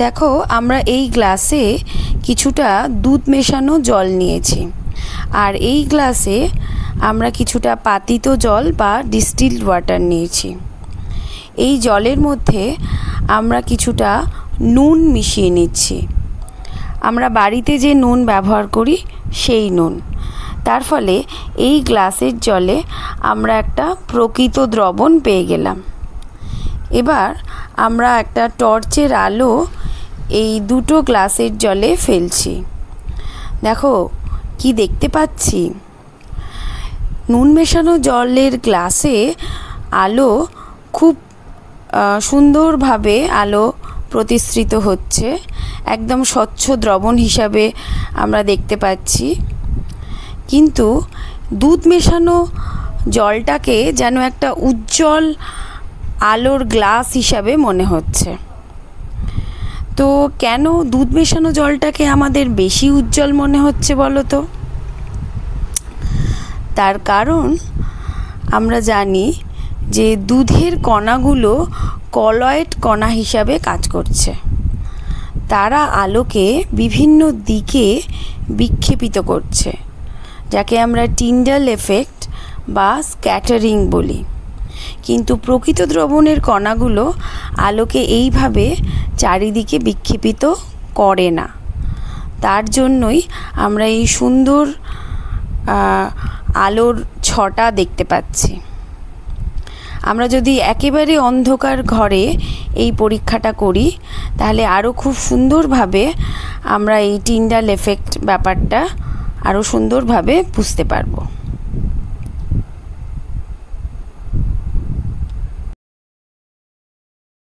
দেখো আমরা এই গ্লাসে কিছুটা দুধ মেশানো জল নিয়েছি, আর এই গ্লাসে আমরা কিছুটা পাতিত জল বা ডিস্টিলড ওয়াটার নিয়েছি। এই জলের মধ্যে আমরা কিছুটা নুন মিশিয়ে নিচ্ছি। আমরা বাড়িতে যে নুন ব্যবহার করি সেই নুন। তার ফলে এই গ্লাসের জলে আমরা একটা প্রকৃত দ্রবণ পেয়ে গেলাম। এবার আমরা একটা টর্চের আলো এই দুটো গ্লাসের জলে ফেলছি। দেখো কি দেখতে পাচ্ছি, নুন মেশানো জলের গ্লাসে আলো খুব সুন্দরভাবে আলো প্রতিসৃত হচ্ছে, একদম স্বচ্ছ দ্রবণ হিসাবে আমরা দেখতে পাচ্ছি। কিন্তু দুধ মেশানো জলটাকে যেন একটা উজ্জ্বল আলোর গ্লাস হিসাবে মনে হচ্ছে। তো কেন দুধ মেশানো জলটাকে আমাদের বেশি উজ্জ্বল মনে হচ্ছে বলো তো? তার কারণ আমরা জানি যে দুধের কণাগুলো কলয়েড কণা হিসাবে কাজ করছে। তারা আলোকে বিভিন্ন দিকে বিক্ষেপিত করছে, যাকে আমরা টিন্ডাল এফেক্ট বা স্ক্যাটারিং বলি। কিন্তু প্রকৃত দ্রবণের কণাগুলো আলোকে এইভাবে চারিদিকে বিক্ষেপিত করে না। তার জন্যই আমরা এই সুন্দর আলোর ছটা দেখতে পাচ্ছি। আমরা যদি একেবারে অন্ধকার ঘরে এই পরীক্ষাটা করি তাহলে আরও খুব সুন্দরভাবে আমরা এই টিন্ডাল এফেক্ট ব্যাপারটা আরও সুন্দরভাবে বুঝতে পারবো।